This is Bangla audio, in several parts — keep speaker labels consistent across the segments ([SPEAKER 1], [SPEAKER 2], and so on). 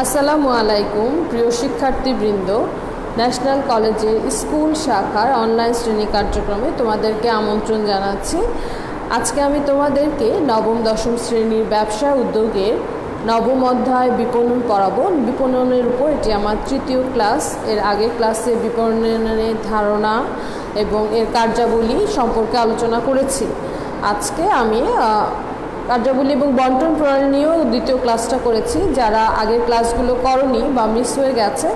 [SPEAKER 1] আসসালামু আলাইকুম প্রিয় শিক্ষার্থীবৃন্দ, ন্যাশনাল কলেজের স্কুল শাখার অনলাইন শ্রেণী কার্যক্রমে তোমাদেরকে আমন্ত্রণ জানাচ্ছি। আজকে আমি তোমাদেরকে নবম দশম শ্রেণীর ব্যবসা উদ্যোগের নবম অধ্যায় বিপণন পড়াবো। বিপণনের উপর এটি আমার তৃতীয় ক্লাস। এর আগে ক্লাসে বিপণনের ধারণা এবং এর কার্যাবলী সম্পর্কে আলোচনা করেছি। আজকে আমি কার্যাবলী এবং বন্টন প্রণালী নিয়েও দ্বিতীয় ক্লাসটা করেছি। যারা আগের ক্লাসগুলো করনি বা মিস হয়ে গেছে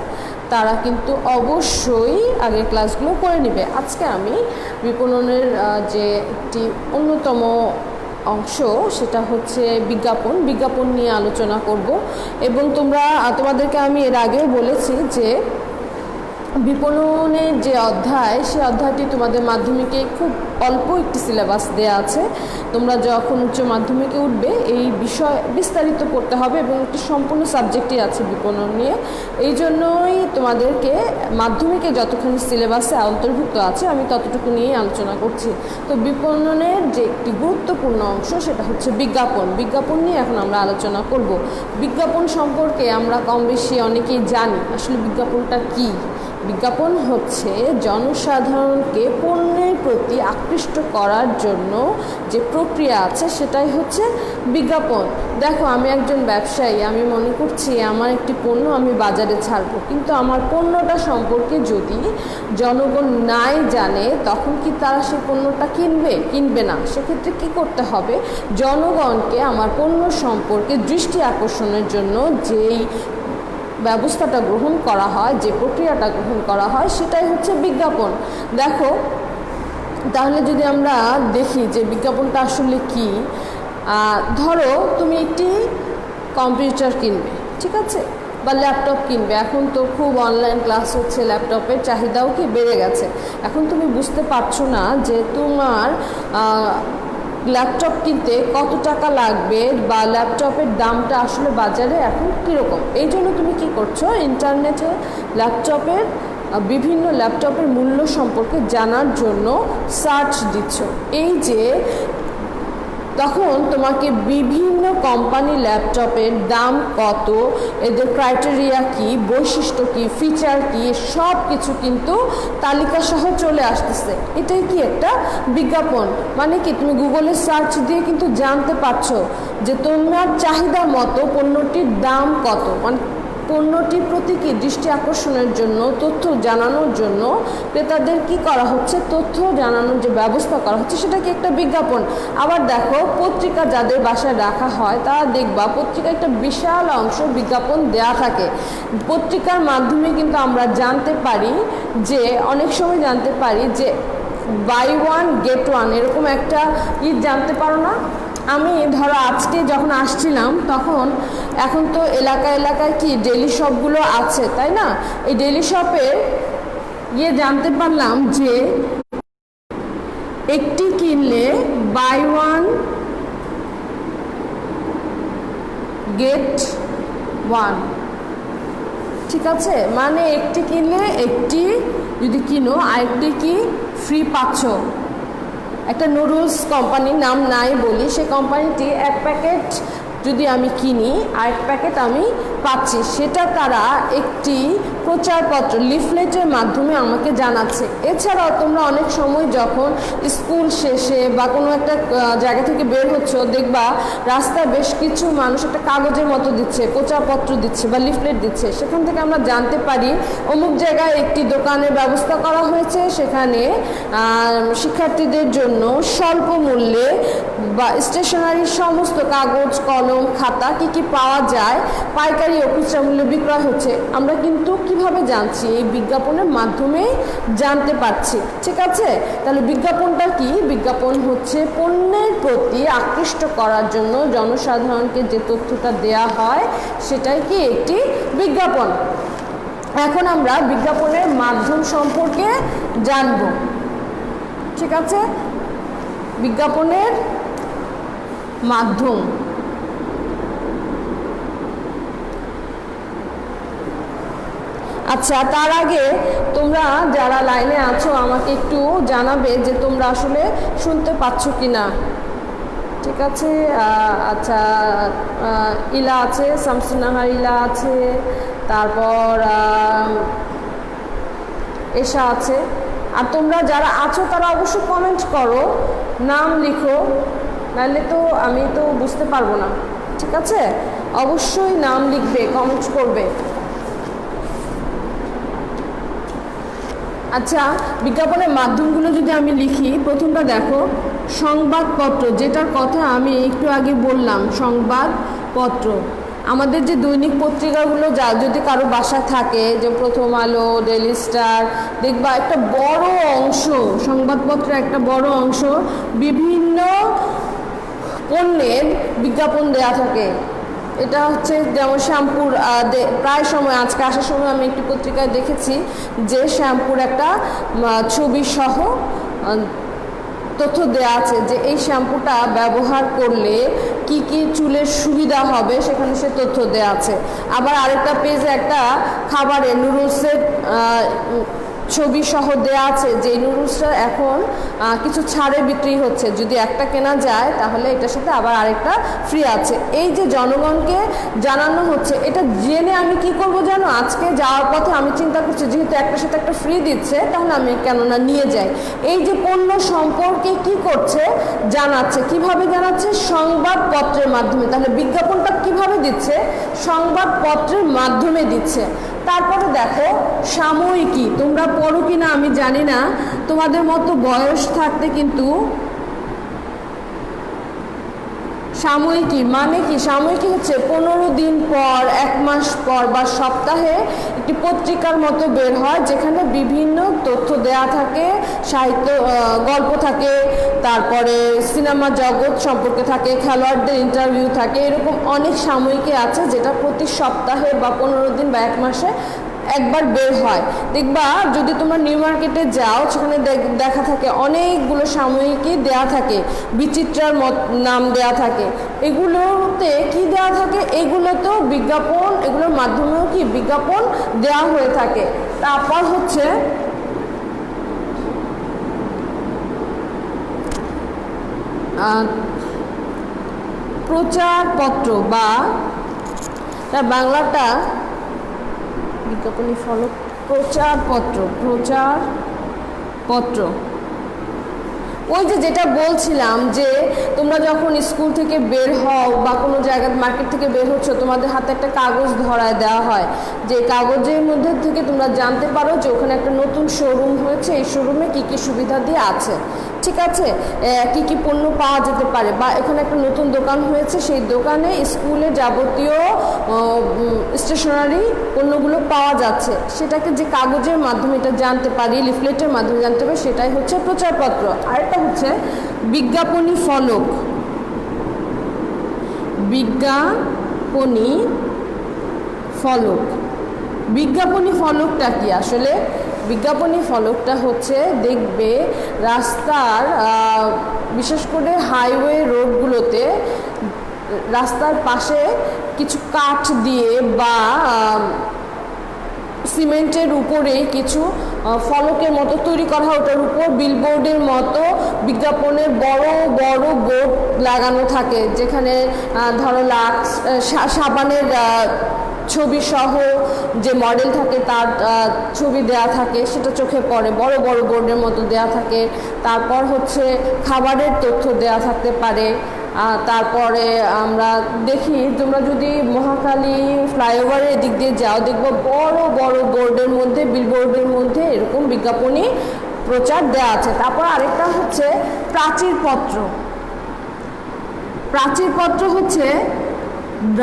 [SPEAKER 1] তারা কিন্তু অবশ্যই আগের ক্লাসগুলো করে নেবে। আজকে আমি বিপণনের যে একটি অন্যতম অংশ সেটা হচ্ছে বিজ্ঞাপন নিয়ে আলোচনা করব। এবং তোমাদেরকে আমি এর আগেও বলেছি যে বিপণনের যে অধ্যায়, সেই অধ্যায়টি তোমাদের মাধ্যমিকে খুব অল্প একটি সিলেবাস দেয়া আছে। তোমরা যখন উচ্চ মাধ্যমিকে উঠবে এই বিষয় বিস্তারিত পড়তে হবে এবং একটি সম্পূর্ণ সাবজেক্টই আছে বিপণন নিয়ে। এই জন্যই তোমাদেরকে মাধ্যমিকে যতখানি সিলেবাসে অন্তর্ভুক্ত আছে আমি ততটুকু নিয়েই আলোচনা করছি। তো বিপণনের যে একটি গুরুত্বপূর্ণ অংশ সেটা হচ্ছে বিজ্ঞাপন নিয়ে এখন আমরা আলোচনা করব। বিজ্ঞাপন সম্পর্কে আমরা কম বেশি অনেকেই জানি। আসলে বিজ্ঞাপনটা কী? বিজ্ঞাপন হচ্ছে জনসাধারণকে পণ্যের প্রতি আকৃষ্ট করার জন্য যে প্রক্রিয়া আছে সেটাই হচ্ছে বিজ্ঞাপন। দেখো, আমি একজন ব্যবসায়ী, আমি মনে করছি আমার একটি পণ্য আমি বাজারে ছাড়বো, কিন্তু আমার পণ্যটা সম্পর্কে যদি জনগণ নাই জানে তখন কি তারা সেই পণ্যটা কিনবে না। সেক্ষেত্রে কি করতে হবে? জনগণকে আমার পণ্য সম্পর্কে দৃষ্টি আকর্ষণের জন্য যেই ব্যবস্থাটা গ্রহণ করা হয়, যে প্রক্রিয়াটা গ্রহণ করা হয় সেটাই হচ্ছে বিজ্ঞাপন। দেখো, তাহলে যদি আমরা দেখি যে বিজ্ঞাপনটা আসলে কি, ধরো তুমি একটি কম্পিউটার কিনবে, ঠিক আছে, বা ল্যাপটপ কিনবে। এখন তো খুব অনলাইন ক্লাস হচ্ছে, ল্যাপটপের চাহিদাও কি বেড়ে গেছে। এখন তুমি বুঝতে পারছো না যে তোমার ল্যাপটপ কিনতে কত টাকা লাগবে বা ল্যাপটপের দামটা আসলে বাজারে এখন কীরকম। এই জন্য তুমি কি করছো? ইন্টারনেটে বিভিন্ন ল্যাপটপের মূল্য সম্পর্কে জানার জন্য সার্চ দিচ্ছ। এই যে তখন তোমাকে বিভিন্ন কোম্পানি ল্যাপটপের দাম কত, এদের ক্রাইটেরিয়া কি, বৈশিষ্ট্য কি, ফিচার কি, সব কিছু কিন্তু তালিকা সহ চলে আসতেছে। এটাই কি একটা বিজ্ঞাপন। মানে কি, তুমি গুগলে সার্চ দিয়ে কিন্তু জানতে পারছো যে তোমার চাহিদা মতো পণ্যটির দাম কত। মানে পণ্যটির প্রতি কি দৃষ্টি আকর্ষণের জন্য, তথ্য জানানোর জন্য ক্রেতাদের কি করা হচ্ছে, তথ্য জানানোর যে ব্যবস্থা করা হচ্ছে সেটা কি একটা বিজ্ঞাপন। আবার দেখো, পত্রিকা যাদের বাসায় রাখা হয় তারা দেখবা পত্রিকায় একটা বিশাল অংশ বিজ্ঞাপন দেয়া থাকে। পত্রিকার মাধ্যমে কিন্তু আমরা জানতে পারি যে, অনেক সময় জানতে পারি যে বাই ওয়ান গেট ওয়ান এরকম একটা জানতে পারো না। আমি ধরো আজকে যখন আসছিলাম তখন এখন তো এলাকায় কি ডেলি শপগুলো আছে, তাই না? এই ডেলি শপে জানতে পারলাম যে একটি কিনলে বাই ওয়ান গেট ওয়ান, ঠিক আছে। মানে একটি কিনলে একটি যদি কিনো আরেকটি কি ফ্রি পাচ্ছ। একটা নুডলস কোম্পানির নাম নাই বলি, সেই কোম্পানিটি এক প্যাকেট যদি আমি কিনি আরেক প্যাকেট আমি পাচ্ছি, সেটা তারা একটি প্রচারপত্র লিফলেটের মাধ্যমে আমাকে জানাচ্ছে। এছাড়াও তোমরা অনেক সময় যখন স্কুল শেষে বা কোনো একটা জায়গা থেকে বের হচ্ছ, দেখবা রাস্তায় বেশ কিছু মানুষ একটা কাগজের মতো দিচ্ছে, প্রচারপত্র দিচ্ছে বা লিফলেট দিচ্ছে। সেখান থেকে আমরা জানতে পারি অমুক জায়গায় একটি দোকানের ব্যবস্থা করা হয়েছে, সেখানে শিক্ষার্থীদের জন্য স্বল্প মূল্যে বা স্টেশনারির সমস্ত কাগজ, কলম, খাতা কি পাওয়া যায় পাইকারি ও খুচরা মূল্যে বিক্রয় হচ্ছে। আমরা কিন্তু কিভাবে জানছি? এই বিজ্ঞাপনের মাধ্যমে জানতে পারছি, ঠিক আছে। তাহলে বিজ্ঞাপনটা কি? বিজ্ঞাপন হচ্ছে পণ্যের প্রতি আকৃষ্ট করার জন্য জনসাধারণকে যে তথ্যটা দেয়া হয় সেটাই কি একটি বিজ্ঞাপন। এখন আমরা বিজ্ঞাপনের মাধ্যম সম্পর্কে জানব, ঠিক আছে। বিজ্ঞাপনের মাধ্যম, আচ্ছা, তার আগে তোমরা যারা লাইনে আছো আমাকে একটু জানাবে যে তোমরা আসলে শুনতে পাচ্ছ কি না। ঠিক আছে। আচ্ছা, ইলা আছে, শামসুন্নাহার ইলা আছে, তারপর এশা আছে। আর তোমরা যারা আছো তারা অবশ্যই কমেন্ট করো, নাম লিখো, নাহলে তো আমি তো বুঝতে পারবো না। ঠিক আছে, অবশ্যই নাম লিখবে, কমেন্ট করবে। আচ্ছা, বিজ্ঞাপনের মাধ্যমগুলো যদি আমি লিখি, প্রথমটা দেখো সংবাদপত্র, যেটার কথা আমি একটু আগে বললাম। সংবাদপত্র আমাদের যে দৈনিক পত্রিকাগুলো যা যদি কারো বাসায় থাকে, যে প্রথম আলো, ডেইলি স্টার, দেখবা একটা বড় অংশ, সংবাদপত্রের একটা বড় অংশ বিভিন্ন পণ্যের বিজ্ঞাপন দেয়া থাকে। এটা হচ্ছে যেমন শ্যাম্পুর, প্রায় সময় আজকে আসার সময় আমি একটি পত্রিকায় দেখেছি যে শ্যাম্পুর একটা ছবি সহ তথ্য দেওয়া আছে যে এই শ্যাম্পুটা ব্যবহার করলে কি কি চুলের সুবিধা হবে, সেখানে সে তথ্য দেওয়া আছে। আবার আরেকটা পেজে একটা খাবারের নুডলসের ছবি সহ দেওয়া আছে যে নুডলসটা এখন কিছু ছাড়ে বিক্রি হচ্ছে, যদি একটা কেনা যায় তাহলে এটার সাথে আবার আরেকটা ফ্রি আছে। এই যে জনগণকে জানানো হচ্ছে, এটা জেনে আমি কি করব জানো, আজকে যাওয়ার পথে আমি চিন্তা করছি যেহেতু একটার সাথে একটা ফ্রি দিচ্ছে তাহলে আমি কেননা নিয়ে যাই। এই যে পণ্য সম্পর্কে কি করছে, জানাচ্ছে। কিভাবে জানাচ্ছে? সংবাদপত্রের মাধ্যমে। তাহলে বিজ্ঞাপনটা কিভাবে দিচ্ছে? সংবাদপত্রের মাধ্যমে দিচ্ছে। তারপরে দেখো সাময়িকী, তোমরা পড়ো কিনা আমি জানি না, তোমাদের মতো বয়স থাকতে কিন্তু সাময়িকী মানে কি? সাময়িকী হচ্ছে 15 দিন পর, 1 মাস পর বা সপ্তাহে একটি পত্রিকার মতো বের হয়, যেখানে বিভিন্ন তথ্য দেয়া থাকে, সাহিত্য গল্প থাকে, তারপরে সিনেমা জগৎ সম্পর্কে থাকে, খেলোয়াড়দের ইন্টারভিউ থাকে। এরকম অনেক সাময়িকী আছে যেটা প্রতি সপ্তাহে বা 15 দিন বা 1 মাসে একবার বের হয়। দেখবা যদি তোমরা নিউ মার্কেটে যাও, সেখানে দেখা থাকে অনেকগুলো সাময়িকী দেয়া থাকে, বিচিত্রার নাম দেয়া থাকে। এগুলোতে কি দেয়া থাকে? এগুলোতেও বিজ্ঞাপন, এগুলোর মাধ্যমেও কি বিজ্ঞাপন দেয়া হয়ে থাকে। তারপর হচ্ছে প্রচারপত্র বা বাংলাটা বিজ্ঞাপনী ফলক, প্রচারপত্র। ওই যেটা বলছিলাম যে তোমরা যখন স্কুল থেকে বের হও বা কোনো জায়গায় মার্কেট থেকে বের হচ্ছ, তোমাদের হাতে একটা কাগজ ধরায় দেওয়া হয়, যে কাগজের মধ্যে থেকে তোমরা জানতে পারো যে ওখানে একটা নতুন শোরুম হয়েছে, এই শোরুমে কি কি সুবিধা দিয়ে আছে, ঠিক আছে, কি কি পণ্য পাওয়া যেতে পারে, বা এখানে একটা নতুন দোকান হয়েছে, সেই দোকানে স্কুলে যাবতীয় স্টেশনারি পণ্যগুলো পাওয়া যাচ্ছে। সেটাকে যে কাগজের মাধ্যমে এটা জানতে পারি, লিফলেটের মাধ্যমে জানতে পারি, সেটাই হচ্ছে প্রচারপত্র। আরেকটা হচ্ছে বিজ্ঞাপনী ফলক। বিজ্ঞাপনী ফলক, বিজ্ঞাপনী ফলকটা কি আসলে? বিজ্ঞাপনী ফলকটা হচ্ছে, দেখবে রাস্তার বিশেষ করে হাইওয়ে রোডগুলোতে রাস্তার পাশে কিছু কাঠ দিয়ে বা সিমেন্টের উপরে কিছু ফলকের মতো তৈরি করা হয়, ওটার উপর বিলবোর্ডের মতো বিজ্ঞাপনের বড় বড় বোর্ড লাগানো থাকে, যেখানে ধরো সাবানের ছবি সহ যে মডেল থাকে তার ছবি দেয়া থাকে, সেটা চোখে পড়ে, বড় বড় বোর্ডের মতো দেয়া থাকে। তারপর হচ্ছে খাবারের তথ্য দেয়া থাকতে পারে। তারপরে আমরা দেখি, তোমরা যদি মহাখালী ফ্লাইওভারের দিক দিয়ে যাও, দেখবো বড় বড় বোর্ডের মধ্যে, বিলবোর্ডের মধ্যে এরকম বিজ্ঞাপনী প্রচার দেওয়া আছে। তারপর আরেকটা হচ্ছে প্রাচীরপত্র। প্রাচীরপত্র হচ্ছে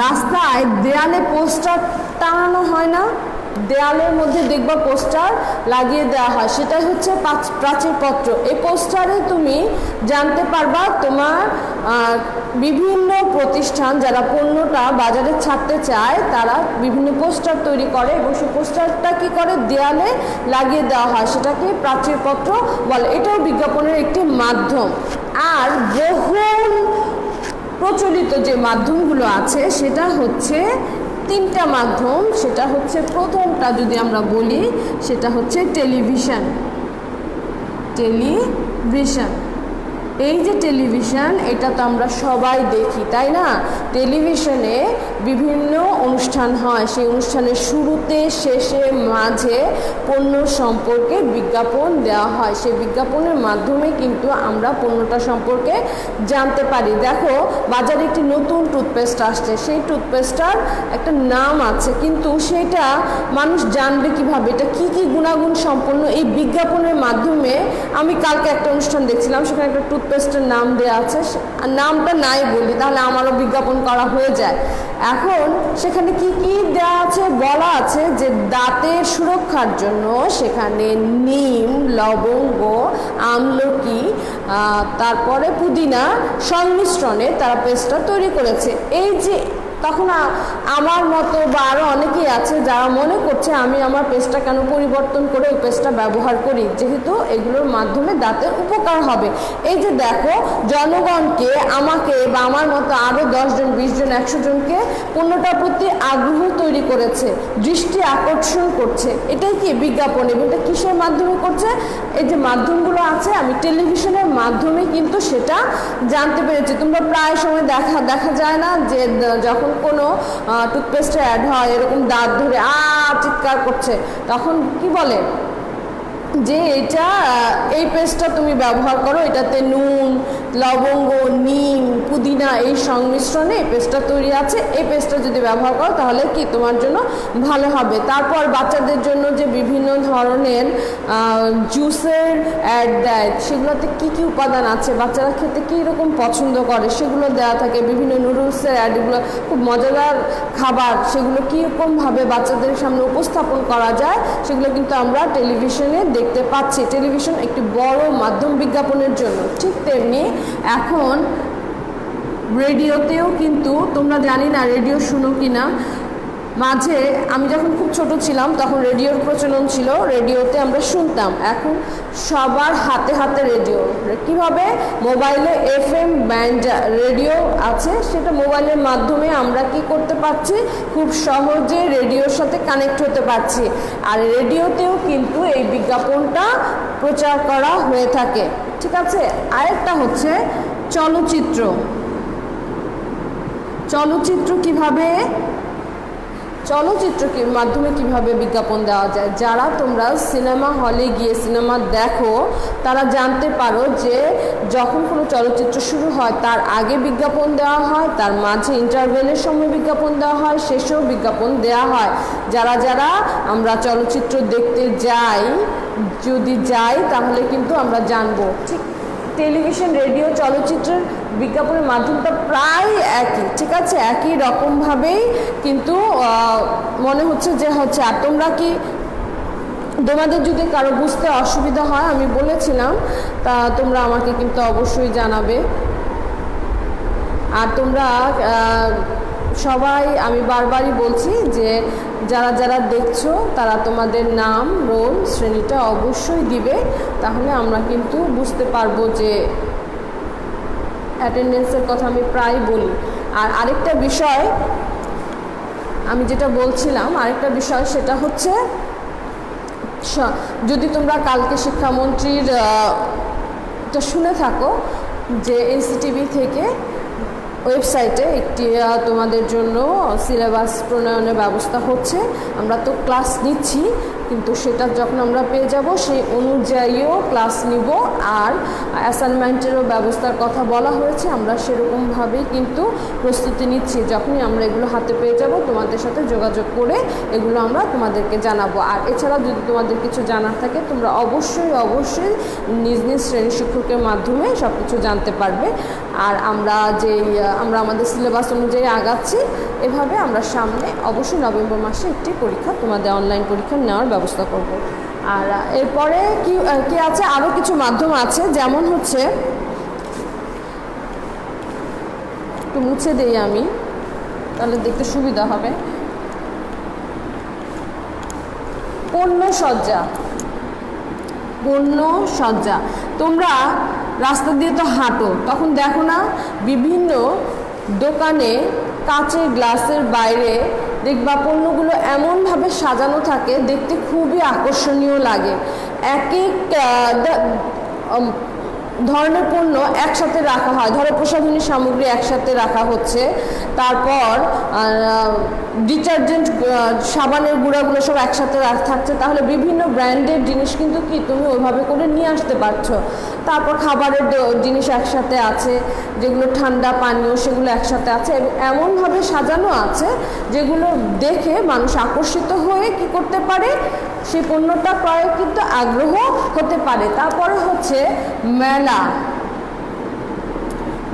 [SPEAKER 1] রাস্তায় দেয়ালে পোস্টার টাঙানো হয় না, দেয়ালের মধ্যে দেখবা পোস্টার লাগিয়ে দেওয়া হয়, সেটাই হচ্ছে প্রাচীরপত্র। এই পোস্টারে তুমি জানতে পারবা তোমার বিভিন্ন প্রতিষ্ঠান যারা পণ্যটা বাজারে ছাড়তে চায়, তারা বিভিন্ন পোস্টার তৈরি করে এবং সেই পোস্টারটা কি করে দেয়ালে লাগিয়ে দেওয়া হয়, সেটাকে প্রাচীরপত্র বলে। এটাও বিজ্ঞাপনের একটি মাধ্যম। আর বহুল প্রচলিত যে মাধ্যমগুলো আছে সেটা হচ্ছে 3টা মাধ্যম। সেটা হচ্ছে, প্রথমটা যদি আমরা বলি, সেটা হচ্ছে টেলিভিশন। টেলিভিশন এই যে টেলিভিশন, এটা তো আমরা সবাই দেখি, তাই না? টেলিভিশনে বিভিন্ন অনুষ্ঠান হয়, সেই অনুষ্ঠানের শুরুতে, শেষে, মাঝে পণ্য সম্পর্কে বিজ্ঞাপন দেওয়া হয়। সেই বিজ্ঞাপনের মাধ্যমে কিন্তু আমরা পণ্যটা সম্পর্কে জানতে পারি। দেখো, বাজারে একটি নতুন টুথপেস্ট আসছে, সেই টুথপেস্টটার একটা নাম আছে, কিন্তু সেটা মানুষ জানবে কিভাবে, এটা কি কি গুণাগুণ সম্পন্ন? এই বিজ্ঞাপনের মাধ্যমে। আমি কালকে একটা অনুষ্ঠান দেখছিলাম, সেখানে একটা টুথপেস্টের নাম দেওয়া আছে, নামটা নাই বলি তাহলে আমারও বিজ্ঞাপন করা হয়ে যায়। এখন সেখানে কি কি দেওয়া আছে, বলা আছে যে দাঁতের সুরক্ষার জন্য সেখানে নিম, লবঙ্গ, আমলকি, তারপরে পুদিনা সংমিশ্রণে তারা পেস্টটা তৈরি করেছে। এই যে তখন আমার মতো বা আরও অনেকেই আছে যারা মনে করছে আমি আমার পেস্টটা কেন পরিবর্তন করে ওই পেস্টটা ব্যবহার করি, যেহেতু এগুলোর মাধ্যমে দাঁতের উপকার হবে। এই যে দেখো, জনগণকে, আমাকে বা আমার মতো আরও 10 জন, 20 জন, 100 জনকে পণ্যটার প্রতি আগ্রহ তৈরি করেছে, দৃষ্টি আকর্ষণ করছে। এটাই কি বিজ্ঞাপন। এবং এটা কিসের মাধ্যমে করছে? এই যে মাধ্যমগুলো আছে, আমি টেলিভিশনের মাধ্যমে কিন্তু সেটা জানতে পেরেছি। তোমরা প্রায় সময় দেখা যায় না যে যখন কোনো টুথপেস্টের অ্যাড হয়, এরকম দাঁত ধরে চিৎকার করছে, তখন কি বলে যে এই পেস্টটা তুমি ব্যবহার করো, এটাতে নুন, লবঙ্গ, নিম, পুদিনা এই সংমিশ্রণে এই পেস্টটা তৈরি আছে, এই পেস্টটা যদি ব্যবহার করো তাহলে কি তোমার জন্য ভালো হবে। তারপর বাচ্চাদের জন্য যে বিভিন্ন ধরনের জুসের অ্যাড দেয়, সেগুলোতে কি কি উপাদান আছে, বাচ্চারা খেতে কী রকম পছন্দ করে, সেগুলো দেওয়া থাকে। বিভিন্ন নুডলসের অ্যাড, এগুলো খুব মজাদার খাবার, সেগুলো কীরকমভাবে বাচ্চাদের সামনে উপস্থাপন করা যায় সেগুলো কিন্তু আমরা টেলিভিশনে দেখতে পাচ্ছি। টেলিভিশন একটি বড় মাধ্যম বিজ্ঞাপনের জন্য। ঠিক তেমনি এখন রেডিওতেও কিন্তু, তোমরা জানি না রেডিও শুনো কি না, মাঝে আমি যখন খুব ছোট ছিলাম তখন রেডিওর প্রচলন ছিল, রেডিওতে আমরা শুনতাম। এখন সবার হাতে হাতে রেডিও। কিভাবে? মোবাইলে FM ব্যান্ড রেডিও আছে, সেটা মোবাইলের মাধ্যমে আমরা কি করতে পারছি, খুব সহজে রেডিওর সাথে কানেক্ট হতে পারছি। আর রেডিওতেও কিন্তু এই বিজ্ঞাপনটা প্রচার করা হয়ে থাকে। ঠিক আছে, আরেকটা হচ্ছে চলচ্চিত্র। চলচ্চিত্রের মাধ্যমে কিভাবে বিজ্ঞাপন দেওয়া যায়? যারা তোমরা সিনেমা হলে গিয়ে সিনেমা দেখো, তারা জানতে পারো যে যখন কোনো চলচ্চিত্র শুরু হয় তার আগে বিজ্ঞাপন দেওয়া হয়, তার মাঝে ইন্টারভেলের সময় বিজ্ঞাপন দেওয়া হয়, শেষেও বিজ্ঞাপন দেওয়া হয়। যারা আমরা চলচ্চিত্র দেখতে যদি যাই তাহলে কিন্তু আমরা জানবো। ঠিক টেলিভিশন, রেডিও, চলচ্চিত্রের বিজ্ঞাপনের মাধ্যমটা প্রায় একই। ঠিক আছে, একই রকমভাবেই কিন্তু মনে হচ্ছে যে হচ্ছে। আর তোমাদের যদি কারো বুঝতে অসুবিধা হয়, আমি বলেছিলাম, তা তোমরা আমাকে কিন্তু অবশ্যই জানাবে। আর তোমরা সবাই, আমি বারবারই বলছি যে যারা দেখছো তারা তোমাদের নাম, রোল, শ্রেণীটা অবশ্যই দিবে, তাহলে আমরা কিন্তু বুঝতে পারবো যে অ্যাটেন্ডেন্সের কথা আমি প্রায় বলি। আর আরেকটা বিষয় আমি যেটা বলছিলাম, সেটা হচ্ছে, যদি তোমরা কালকে শিক্ষামন্ত্রীর শুনে থাকো যে NCTV থেকে ওয়েবসাইটে একটি তোমাদের জন্য সিলেবাস প্রণয়নের ব্যবস্থা হচ্ছে। আমরা তো ক্লাস নিচ্ছি, কিন্তু সেটা যখন আমরা পেয়ে যাব সেই অনুযায়ীও ক্লাস নিব। আর অ্যাসাইনমেন্টেরও ব্যবস্থার কথা বলা হয়েছে, আমরা সেরকমভাবেই কিন্তু প্রস্তুতি নিচ্ছি। যখনই আমরা এগুলো হাতে পেয়ে যাব তোমাদের সাথে যোগাযোগ করে এগুলো আমরা তোমাদেরকে জানাবো। আর এছাড়া যদি তোমাদের কিছু জানার থাকে তোমরা অবশ্যই নিজ শ্রেণী শিক্ষকের মাধ্যমে সব কিছু জানতে পারবে। আর আমরা আমাদের সিলেবাস অনুযায়ী আগাচ্ছি, এভাবে আমরা সামনে অবশ্যই নভেম্বর মাসে একটি পরীক্ষা, তোমাদের অনলাইন পরীক্ষা নেওয়ার ব্যবস্থা করব। আর এরপরে কি আছে, আরও কিছু মাধ্যম আছে, যেমন হচ্ছে, একটু মুছে দেই আমি, তাহলে দেখতে সুবিধা হবে। পণ্যসজ্জা। তোমরা রাস্তা দিয়ে তো হাঁটো, তখন দেখো না বিভিন্ন দোকানে কাচের গ্লাসের বাইরে দেখবা পণ্যগুলো এমনভাবে সাজানো থাকে, দেখতে খুবই আকর্ষণীয় লাগে। ধরনের পণ্য একসাথে রাখা হয়, ধরো প্রসাধনী সামগ্রী একসাথে রাখা হচ্ছে, তারপর ডিটারজেন্ট সাবানের গুঁড়াগুলো সব একসাথে থাকছে, তাহলে বিভিন্ন ব্র্যান্ডের জিনিস কিন্তু কি তুমি ওইভাবে করে নিয়ে আসতে পারছো। তারপর খাবারের জিনিস একসাথে আছে, যেগুলো ঠান্ডা পানীয় সেগুলো একসাথে আছে এবং এমনভাবে সাজানো আছে যেগুলো দেখে মানুষ আকর্ষিত হয়ে কি করতে পারে, সেই পণ্যটা ক্রয়ে কিন্তু আগ্রহ হতে পারে। তারপরে হচ্ছে মেলা।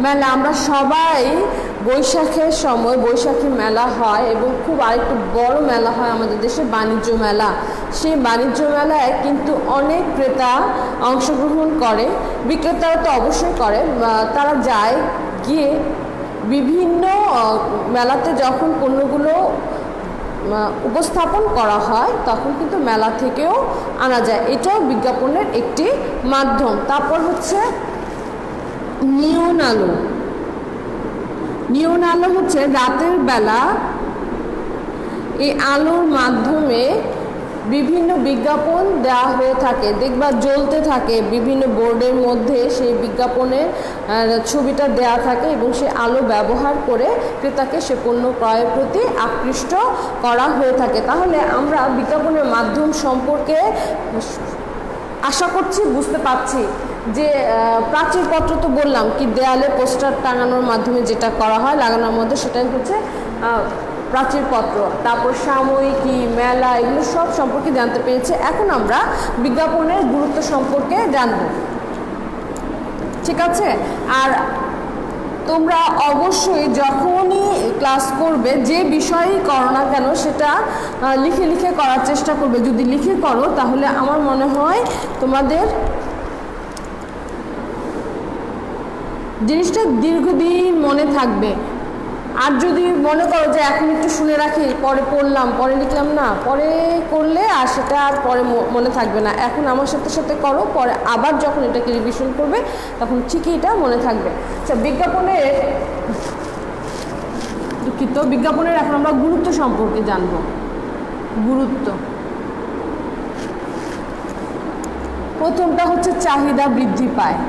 [SPEAKER 1] মেলা আমরা সবাই বৈশাখের সময় বৈশাখী মেলা হয় এবং খুব আরেকটু বড় মেলা হয় আমাদের দেশে বাণিজ্য মেলা। সেই বাণিজ্য মেলায় কিন্তু অনেক ক্রেতা অংশগ্রহণ করে, বিক্রেতারা তো অবশ্যই করে, তারা যায় গিয়ে বিভিন্ন মেলাতে যখন পণ্যগুলো উপস্থাপন করা হয় তখন কিন্তু মেলা থেকেও আনা যায়, এটাও বিজ্ঞাপনের একটি মাধ্যম। তারপর হচ্ছে নিয়ন আলো। নিয়ন আলো হচ্ছে রাতের বেলা এই আলোর মাধ্যমে বিভিন্ন বিজ্ঞাপন দেওয়া হয়ে থাকে, দেখবা জ্বলতে থাকে বিভিন্ন বোর্ডের মধ্যে, সেই বিজ্ঞাপনের ছবিটা দেওয়া থাকে এবং সে আলো ব্যবহার করে ক্রেতাকে সে পণ্য ক্রয়ের প্রতি আকৃষ্ট করা হয়ে থাকে। তাহলে আমরা বিজ্ঞাপনের মাধ্যম সম্পর্কে আশা করছি বুঝতে পারছি যে প্রাচীরপত্র তো বললাম কি দেয়ালে পোস্টার টাঙানোর মাধ্যমে যেটা করা হয় লাগানোর মধ্যে, সেটাই হচ্ছে প্রাচীরপত্র। তারপর সাময়িকী, মেলা, এগুলো সব সম্পর্কে জানতে পেরেছে। এখন আমরা বিজ্ঞাপনের গুরুত্ব সম্পর্কে জানব, ঠিক আছে? আর তোমরা অবশ্যই যখনই ক্লাস করবে যে বিষয়ই করো না কেন সেটা লিখে লিখে করার চেষ্টা করবে। যদি লিখে করো তাহলে আমার মনে হয় তোমাদের জিনিসটা দীর্ঘদিন মনে থাকবে। আর যদি মনে করো যে এখন একটু শুনে রাখি, পরে পড়লাম, পরে লিখলাম না, পরে করলে আর সেটা আর পরে মনে থাকবে না। এখন আমার সাথে সাথে করো, পরে আবার যখন এটাকে রিভিশন করবে তখন ঠিকই এটা মনে থাকবে। আচ্ছা, বিজ্ঞাপনের এখন আমরা গুরুত্ব সম্পর্কে জানবো। গুরুত্ব, প্রথমটা হচ্ছে চাহিদা বৃদ্ধি পায়।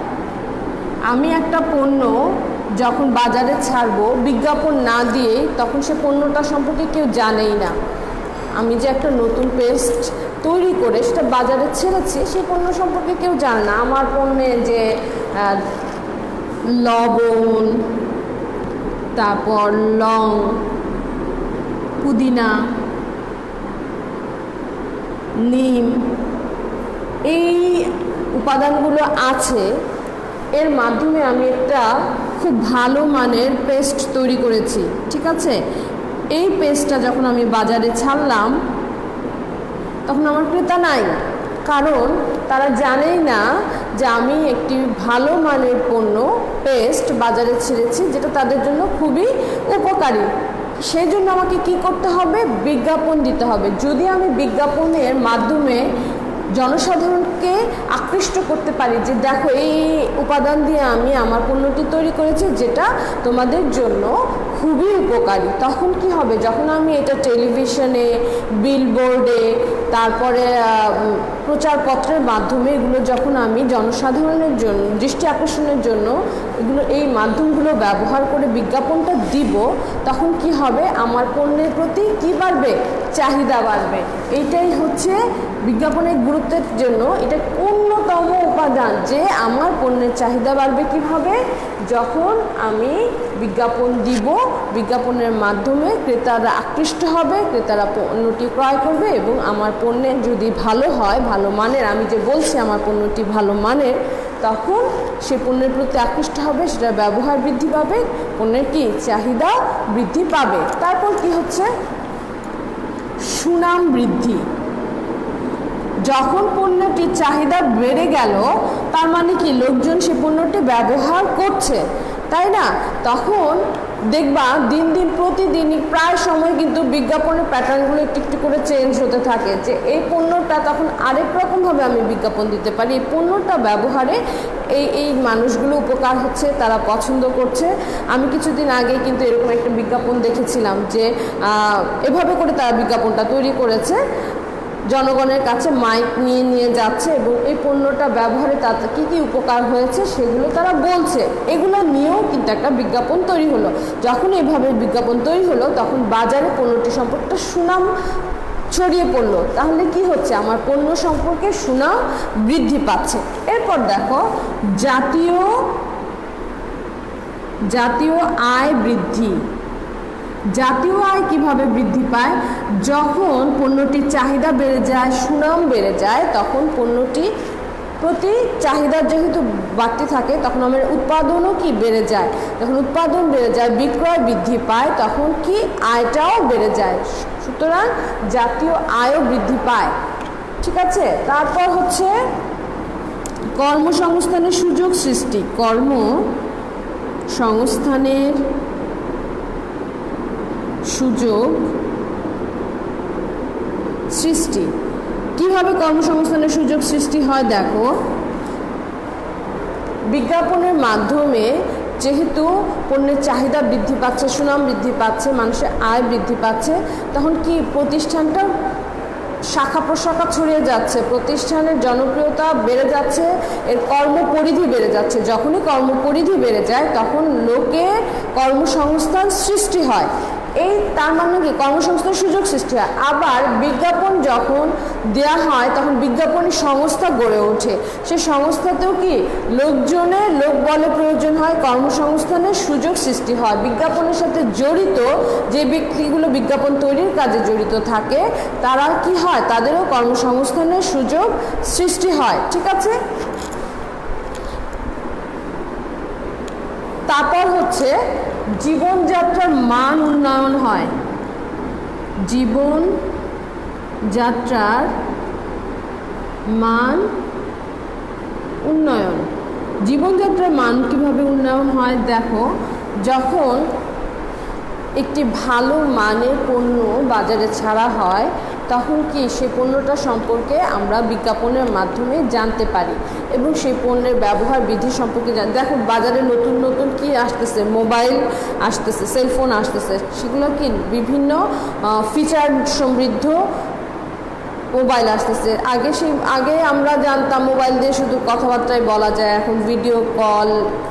[SPEAKER 1] আমি একটা পণ্য যখন বাজারে ছাড়বো বিজ্ঞাপন না দিয়েই, তখন সে পণ্যটা সম্পর্কে কেউ জানেই না। আমি যে একটা নতুন পেস্ট তৈরি করে সেটা বাজারে ছেড়েছি, সেই পণ্য সম্পর্কে কেউ জানে না। আমার পণ্যে যে লবণ, তারপর লং, পুদিনা, নিম, এই উপাদানগুলো আছে, এর মাধ্যমে আমি একটা খুব ভালো মানের পেস্ট তৈরি করেছি, ঠিক আছে? এই পেস্টটা যখন আমি বাজারে ছাড়লাম তখন আমার ক্রেতা নাই, কারণ তারা জানেই না যে আমি একটি ভালো মানের পণ্য পেস্ট বাজারে ছেড়েছি, যেটা তাদের জন্য খুবই উপকারী। সেই জন্য আমাকে কি করতে হবে? বিজ্ঞাপন দিতে হবে। যদি আমি বিজ্ঞাপনের মাধ্যমে জনসাধারণকে আকৃষ্ট করতে পারি যে দেখো এই উপাদান দিয়ে আমি আমার পণ্যটি তৈরি করেছি যেটা তোমাদের জন্য খুবই উপকারী, তখন কি হবে? যখন আমি এটা টেলিভিশনে, বিলবোর্ডে, তারপরে প্রচারপত্রের মাধ্যমে এগুলো যখন আমি জনসাধারণের জন্য দৃষ্টি আকর্ষণের জন্য এই মাধ্যমগুলো ব্যবহার করে বিজ্ঞাপনটা দিব, তখন কি হবে? আমার পণ্যের প্রতি কি বাড়বে? চাহিদা বাড়বে। এইটাই হচ্ছে বিজ্ঞাপনের গুরুত্বের জন্য এটা অন্যতম উপাদান, যে আমার পণ্যের চাহিদা বাড়বে কিভাবে? যখন আমি বিজ্ঞাপন দিব, বিজ্ঞাপনের মাধ্যমে ক্রেতারা আকৃষ্ট হবে, ক্রেতারা পণ্যটি ক্রয় করবে এবং আমার পণ্যের যদি ভালো হয়, ভালো মানের, আমি যে বলছি আমার পণ্যটি ভালো মানের, তখন সে পণ্যের প্রতি আকৃষ্ট হবে, সেটা ব্যবহার বৃদ্ধি পাবে, পণ্যের কি চাহিদা বৃদ্ধি পাবে। তারপর কি হচ্ছে? সুনাম বৃদ্ধি। যখন পণ্যটির চাহিদা বেড়ে গেল, তার মানে কি লোকজন সে পণ্যটি ব্যবহার করছে, তাই না? তখন দেখবা দিন দিন প্রতিদিনই প্রায় সময় কিন্তু বিজ্ঞাপনের প্যাটার্নগুলো একটু একটু করে চেঞ্জ হতে থাকে, যে এই পণ্যটা তখন আরেক রকমভাবে আমি বিজ্ঞাপন দিতে পারি, এই পণ্যটা ব্যবহারে এই মানুষগুলো উপকার হচ্ছে, তারা পছন্দ করছে। আমি কিছুদিন আগে কিন্তু এরকম একটা বিজ্ঞাপন দেখেছিলাম যে এভাবে করে তারা বিজ্ঞাপনটা তৈরি করেছে জনগণের কাছে মাইক নিয়ে নিয়ে যাচ্ছে এবং এই পণ্যটা ব্যবহারে তাতে কী কী উপকার হয়েছে সেগুলো তারা বলছে। এগুলো নিয়েও কিন্তু একটা বিজ্ঞাপন তৈরি হলো। যখন এইভাবে বিজ্ঞাপন তৈরি হলো তখন বাজারে পণ্যটি সম্পর্কে সুনাম ছড়িয়ে পড়লো। তাহলে কি হচ্ছে, আমার পণ্য সম্পর্কে সুনাম বৃদ্ধি পাচ্ছে। এরপর দেখো জাতীয় আয় বৃদ্ধি। জাতীয় আয় কিভাবে বৃদ্ধি পায়? যখন পণ্যটির চাহিদা বেড়ে যায়, সুনাম বেড়ে যায়, তখন পণ্যটি প্রতি চাহিদা যেহেতু বাড়তে থাকে তখন আমার উৎপাদনও কি বেড়ে যায়। যখন উৎপাদন বেড়ে যায়, বিক্রয় বৃদ্ধি পায়, তখন কি আয়টাও বেড়ে যায়। সুতরাং জাতীয় আয়ও বৃদ্ধি পায়। ঠিক আছে, তারপর হচ্ছে কর্মসংস্থানের সুযোগ সৃষ্টি। কর্মসংস্থানের সুযোগ সৃষ্টি। কিভাবে কর্মসংস্থানের সুযোগ সৃষ্টি হয়? দেখো, বিজ্ঞাপনের মাধ্যমে যেহেতু পণ্যের চাহিদা বৃদ্ধি পাচ্ছে, সুনাম বৃদ্ধি পাচ্ছে, মানুষের আয় বৃদ্ধি পাচ্ছে, তখন কি প্রতিষ্ঠানটা শাখা প্রশাখা ছড়িয়ে যাচ্ছে, প্রতিষ্ঠানের জনপ্রিয়তা বেড়ে যাচ্ছে, এর কর্মপরিধি বেড়ে যাচ্ছে। যখনই কর্মপরিধি বেড়ে যায় তখন লোকের কর্মসংস্থান সৃষ্টি হয়। এই তার মানে কি কর্মসংস্থান সুযোগ সৃষ্টি হয়। আবার বিজ্ঞাপন যখন দেয়া হয় তখন বিজ্ঞাপনী সংস্থা গড়ে ওঠে। সেই সংস্থাতেও কি লোক বলে প্রয়োজন হয়, কর্মসংস্থানের সুযোগ সৃষ্টি হয়। বিজ্ঞাপনের সাথে জড়িত যে ব্যক্তিগুলো বিজ্ঞাপন তৈরির কাজে জড়িত থাকে তারা কি হয়, তাদেরও কর্মসংস্থানের সুযোগ সৃষ্টি হয়। ঠিক আছে, তারপর হচ্ছে জীবনযাত্রার মান উন্নয়ন হয়। জীবনযাত্রার মান উন্নয়ন। জীবনযাত্রার মান কিভাবে উন্নয়ন হয়? দেখো, যখন একটি ভালো মানের পণ্য বাজারে ছাড়া হয় তখন কি সেই পণ্যটা সম্পর্কে আমরা বিজ্ঞাপনের মাধ্যমে জানতে পারি এবং সেই পণ্যের ব্যবহার বিধি সম্পর্কে দেখো, বাজারে নতুন নতুন কি আসতেছে, মোবাইল আসতেছে, সেলফোন আসতেছে, সেগুলো কি বিভিন্ন ফিচার সমৃদ্ধ মোবাইল আসতেছে। আগে আমরা জানতাম মোবাইল দিয়ে শুধু কথাবার্তায় বলা যায়, এখন ভিডিও কল,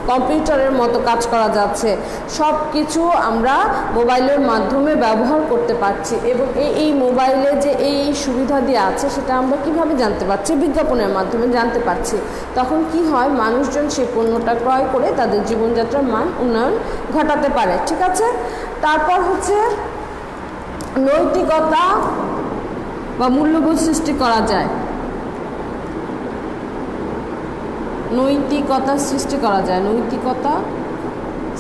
[SPEAKER 1] কম্পিউটারের মতো কাজ করা যাচ্ছে। সব কিছু আমরা মোবাইলের মাধ্যমে ব্যবহার করতে পারছি এবং এই মোবাইলে যে এই সুবিধা দিয়ে আছে সেটা আমরা কিভাবে জানতে পারছি? বিজ্ঞাপনের মাধ্যমে জানতে পারছি। তখন কি হয়, মানুষজন সেই পণ্যটা ক্রয় করে তাদের জীবনযাত্রার মান উন্নয়ন ঘটাতে পারে। ঠিক আছে, তারপর হচ্ছে নৈতিকতা বা মূল্যবোধ সৃষ্টি করা যায়। নৈতিকতা সৃষ্টি করা যায়। নৈতিকতা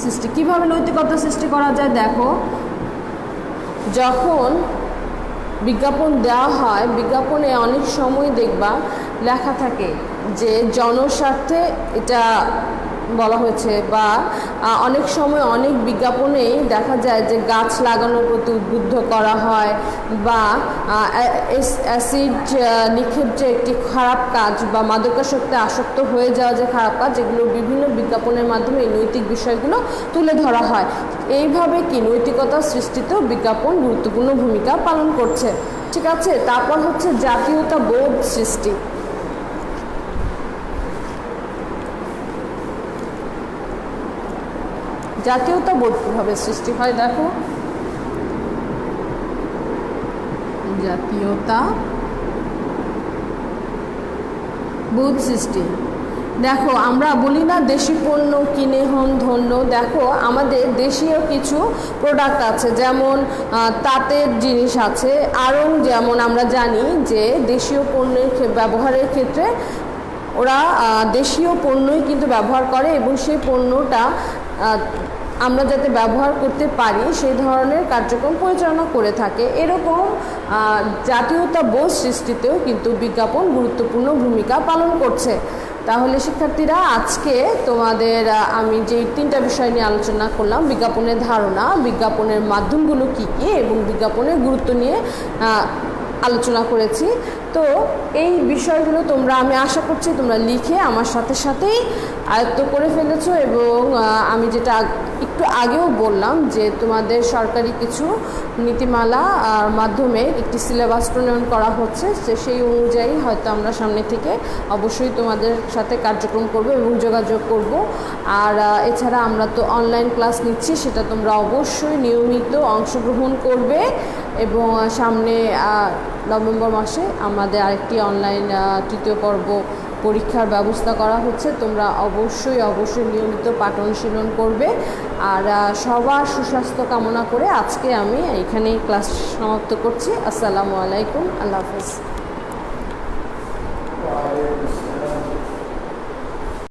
[SPEAKER 1] সৃষ্টি কিভাবে নৈতিকতা সৃষ্টি করা যায়? দেখো, যখন বিজ্ঞাপন দেওয়া হয়, বিজ্ঞাপনে অনেক সময় দেখবা লেখা থাকে যে জনস্বার্থে এটা বলা হয়েছে, বা অনেক সময় অনেক বিজ্ঞাপনেই দেখা যায় যে গাছ লাগানোর প্রতি উদ্বুদ্ধ করা হয়, বা অ্যাসিড নিক্ষেপ যে একটি খারাপ কাজ বা মাদকাসক্তে আসক্ত হয়ে যাওয়া যে খারাপ কাজ, এগুলো বিভিন্ন বিজ্ঞাপনের মাধ্যমে এই নৈতিক বিষয়গুলো তুলে ধরা হয়। এইভাবে কি নৈতিকতা সৃষ্টিতেও বিজ্ঞাপন গুরুত্বপূর্ণ ভূমিকা পালন করছে। ঠিক আছে, তারপর হচ্ছে জাতীয়তা বোধ সৃষ্টি। জাতীয়তা বোধ কীভাবে সৃষ্টি হয়? দেখো, জাতীয়তা বোধ সৃষ্টি। দেখো, আমরা বলি না দেশি পণ্য কিনে হন ধন্য। দেখো, আমাদের দেশীয় কিছু প্রোডাক্ট আছে, যেমন তাঁতের জিনিস আছে, আড়ং, যেমন আমরা জানি যে দেশীয় পণ্যের ব্যবহারের ক্ষেত্রে ওরা দেশীয় পণ্যই কিন্তু ব্যবহার করে এবং সেই পণ্যটা আমরা যাতে ব্যবহার করতে পারি সেই ধরনের কার্যক্রম পরিচালনা করে থাকে। এরকম জাতীয়তা বোধ সৃষ্টিতেও কিন্তু বিজ্ঞাপন গুরুত্বপূর্ণ ভূমিকা পালন করছে। তাহলে শিক্ষার্থীরা, আজকে তোমাদের আমি যে 3টা বিষয় নিয়ে আলোচনা করলাম, বিজ্ঞাপনের ধারণা, বিজ্ঞাপনের মাধ্যমগুলো কী কী এবং বিজ্ঞাপনের গুরুত্ব নিয়ে আলোচনা করেছি। তো এই বিষয়গুলো আমি আশা করছি তোমরা লিখে আমার সাথে সাথেই আয়ত্ত করে ফেলেছো। এবং আমি যেটা একটু আগেও বললাম যে তোমাদের সরকারি কিছু নীতিমালা মাধ্যমে একটি সিলেবাস প্রণয়ন করা হচ্ছে, সেই অনুযায়ী হয়তো আমরা সামনে থেকে অবশ্যই তোমাদের সাথে কার্যক্রম করব এবং যোগাযোগ করব। আর এছাড়া আমরা তো অনলাইন ক্লাস নিচ্ছি, সেটা তোমরা অবশ্যই নিয়মিত অংশগ্রহণ করবে। এবং সামনে নভেম্বর মাসে আমাদের আরেকটি অনলাইন তৃতীয় পর্ব পরীক্ষার ব্যবস্থা করা হচ্ছে। তোমরা অবশ্যই নিয়মিত পাঠ অনুশীলন করবে। আর সবার সুস্বাস্থ্য কামনা করে আজকে আমি এখানেই ক্লাস সমাপ্ত করছি। আসসালামু আলাইকুম, আল্লাহ হাফেজ।